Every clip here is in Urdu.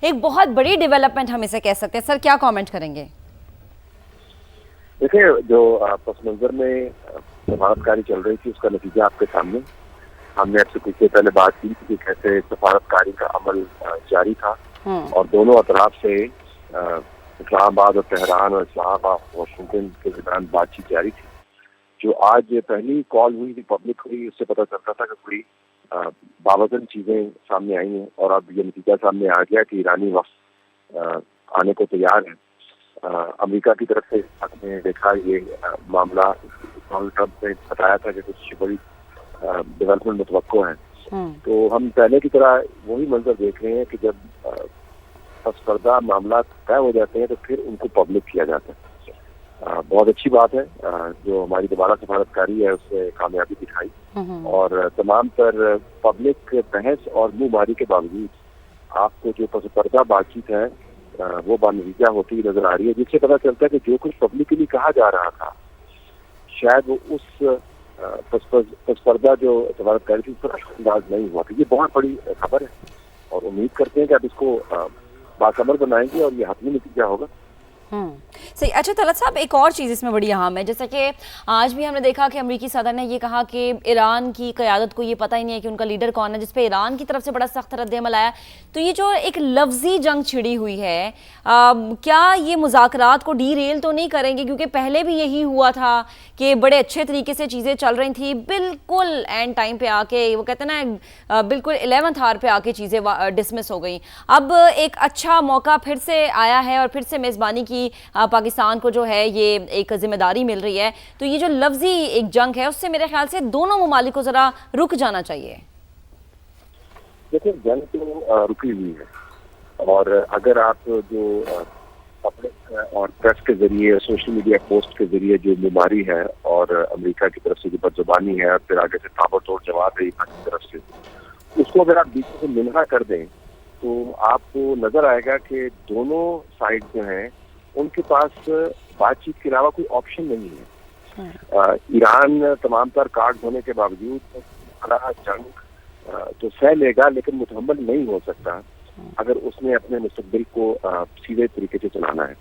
ایک بہت بڑی ڈیولپمنٹ ہم اسے کہہ سکتے ہیں. سر کیا کامنٹ کریں گے؟ دیکھیں جو پس منظر میں سفارتکاری چل رہی تھی اس کا نتیجہ آپ کے سامنے. ہم نے آپ سے کچھ دیر پہلے بات کی کہ کیسے سفارتکاری کا عمل جاری تھا اور دونوں اطراف سے اسلام آباد اور تہران اور اسلام آباد واشنگٹن کے درمیان بات چیت جاری تھی. جو آج پہلی کال ہوئی تھی پبلک ہوئی اس سے پتہ چلتا تھا کہ کوئی باوزن چیزیں سامنے آئی ہیں اور اب یہ نتیجہ سامنے آ گیا کہ ایرانی وفد آنے کو تیار ہے. امریکہ کی طرف سے آپ نے دیکھا یہ معاملہ ڈونلڈ ٹرمپ نے بتایا تھا کہ کچھ بڑی ڈیولپمنٹ متوقع ہے. تو ہم پہلے کی طرح وہی منظر دیکھ رہے ہیں کہ جب پس پردہ معاملات طے ہو جاتے ہیں تو پھر ان کو پبلک کیا جاتا ہے. بہت اچھی بات ہے جو ہماری دوبارہ سفارتکاری ہے اس سے کامیابی دکھائی اور تمام تر پبلک بحث اور منہ ماری کے باوجود آپ کو جو پس پردہ بات چیت ہے وہ بانتیجہ ہوتی نظر آ رہی ہے، جس سے پتہ چلتا ہے کہ جو کچھ پبلکلی کہا جا رہا تھا شاید وہ اس پس پردہ جو سفارتکاری تھی اس پر اثر انداز نہیں ہوا تھا. یہ بہت بڑی خبر ہے اور امید کرتے ہیں کہ اب اس کو باثمر بنائیں گے اور یہ حتمی نتیجہ ہوگا. صحیح. اچھا طلعت صاحب ایک اور چیز اس میں بڑی اہم ہے، جیسا کہ آج بھی ہم نے دیکھا کہ امریکی صدر نے یہ کہا کہ ایران کی قیادت کو یہ پتہ ہی نہیں ہے کہ ان کا لیڈر کون ہے، جس پہ ایران کی طرف سے بڑا سخت رد عمل آیا. تو یہ جو ایک لفظی جنگ چھڑی ہوئی ہے کیا یہ مذاکرات کو ڈی ریل تو نہیں کریں گے؟ کیونکہ پہلے بھی یہی ہوا تھا کہ بڑے اچھے طریقے سے چیزیں چل رہی تھیں، بالکل اینڈ ٹائم پہ آ کے وہ کہتے ہیں نا بالکل 11th آور پہ آ کے چیزیں ڈسمس ہو گئیں. اب ایک اچھا موقع پھر سے آیا ہے اور پھر سے میزبانی کی پاکستان کو جو ہے یہ ایک ذمہ داری مل رہی ہے. تو یہ جو لفظی ایک جنگ ہے اس سے میرے خیال سے دونوں ممالک کو ذرا رک جانا چاہیے. دیکھیں جنگ تو رکی ہوئی ہے اور اگر آپ جو پبلک اور پریس کے ذریعے سوشل میڈیا پوسٹ کے ذریعے جو بیماری ہے اور امریکہ کی طرف سے جو بدزبانی ہے اور پھر آگے سے تابڑ توڑ جواب ہے ایران کی طرف سے، اس کو اگر آپ بیچ سے منہا کر دیں تو آپ کو نظر آئے گا کہ دونوں سائڈ جو ہیں ان کے پاس بات چیت کے علاوہ کوئی آپشن نہیں ہے. ایران تمام تر کارڈ ہونے کے باوجود بڑا جنگ تو سہ لے گا لیکن متحمل نہیں ہو سکتا اگر اس نے اپنے مستقبل کو سیدھے طریقے سے چلانا ہے.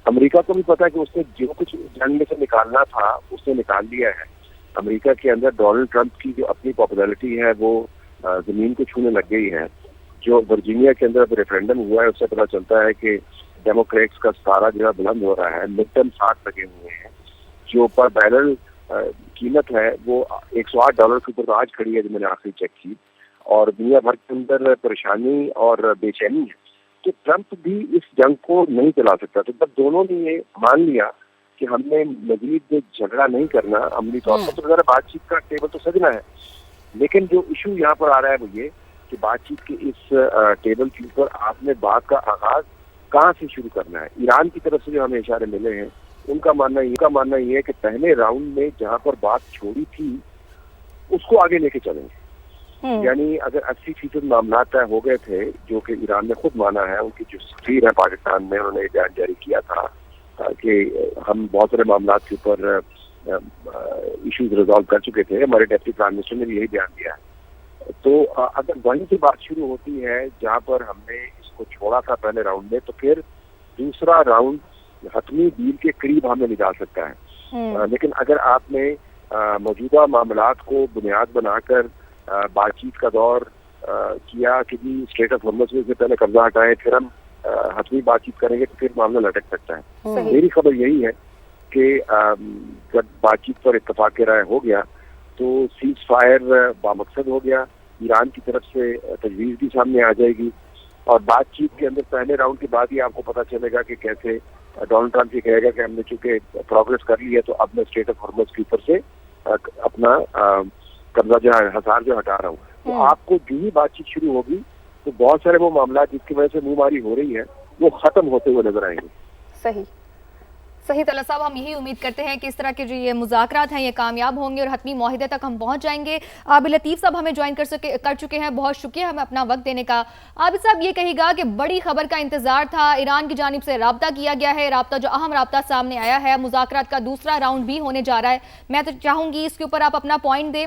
امریکہ کو بھی پتا ہے کہ اس نے جو کچھ جنگ میں سے نکالنا تھا اس نے نکال لیا ہے. امریکہ کے اندر ڈونلڈ ٹرمپ کی جو اپنی پاپولیرٹی ہے وہ زمین کو چھونے لگ گئی ہے. جو ورجینیا کے اندر ریفرینڈم ہوا ہے اس سے پتہ چلتا ہے کہ ڈیموکریٹس کا سارا جو ہے بلند ہو رہا ہے. مڈ ٹرم 60 لگے ہوئے ہیں. جو پر بیرل قیمت ہے وہ $108 کے اوپر تو آج کھڑی ہے جو میں نے آخری چیک کی اور دنیا بھر کے اندر پریشانی اور بے چینی ہے. تو ٹرمپ بھی اس جنگ کو نہیں چلا سکتا. تو جب دونوں نے یہ مان لیا کہ ہم نے مزید جھگڑا نہیں کرنا، عملی طور پر تو ذرا بات چیت کا ٹیبل تو سجنا ہے. لیکن جو ایشو یہاں پر آ رہا ہے وہ یہ کہ بات چیت کے اس ٹیبل کے اوپر آپ نے بات کا آغاز کہاں سے شروع کرنا ہے. ایران کی طرف سے جو ہمیں اشارے ملے ہیں ان کا ماننا یہ ہے کہ پہلے راؤنڈ میں جہاں پر بات چھوڑی تھی اس کو آگے لے کے چلیں گے. یعنی اگر 80% معاملات طے ہو گئے تھے جو کہ ایران نے خود مانا ہے، ان کی جو سفیر ہے پاکستان میں انہوں نے یہ بیان جاری کیا تھا کہ ہم بہت سارے معاملات کے اوپر ایشوز ریزالو کر چکے تھے. ہمارے ڈپٹی پرائم منسٹر نے بھی یہی بیان دیا ہے. تو اگر وہیں سے بات شروع ہوتی ہے جہاں پر ہم نے اس کو چھوڑا تھا پہلے راؤنڈ میں، تو پھر دوسرا راؤنڈ حتمی ڈیل کے قریب ہمیں لے جا سکتا ہے. لیکن اگر آپ نے موجودہ معاملات کو بنیاد بنا کر بات چیت کا دور کیا کہ جی اسٹریٹ آف ہارمز سے پہلے قبضہ ہٹائیں پھر ہم حتمی بات چیت کریں گے تو پھر معاملہ لٹک سکتا ہے. میری خبر یہی ہے کہ جب بات چیت پر اتفاق رائے ہو گیا تو سیز فائر بامقصد ہو گیا. ایران کی طرف سے تجویز بھی سامنے آ جائے گی اور بات چیت کے اندر پہلے راؤنڈ کے بعد ہی آپ کو پتہ چلے گا کہ کیسے ڈونلڈ ٹرمپ یہ کہے گا کہ ہم نے چونکہ پروگرس کر لی ہے تو اب میں اسٹیٹ آف ہارمز کے اوپر سے اپنا قبضہ جو ہے حصار جو ہٹا رہا ہوں. تو آپ کو جو ہی بات چیت شروع ہوگی تو بہت سارے وہ معاملات جس کی وجہ سے منہ ماری ہو رہی ہے وہ ختم ہوتے ہوئے نظر آئیں گے. صحیح طلعت صاحب، ہم یہی امید کرتے ہیں کہ اس طرح کے جو یہ مذاکرات ہیں یہ کامیاب ہوں گے اور حتمی معاہدے تک ہم پہنچ جائیں گے. عابد لطیف صاحب ہمیں جوائن کر چکے ہیں، بہت شکریہ ہمیں اپنا وقت دینے کا. عابد صاحب یہ کہے گا کہ بڑی خبر کا انتظار تھا، ایران کی جانب سے رابطہ کیا گیا ہے، رابطہ جو اہم رابطہ سامنے آیا ہے، مذاکرات کا دوسرا راؤنڈ بھی ہونے جا رہا ہے. میں تو چاہوں گی اس کے اوپر آپ اپنا پوائنٹ دیں.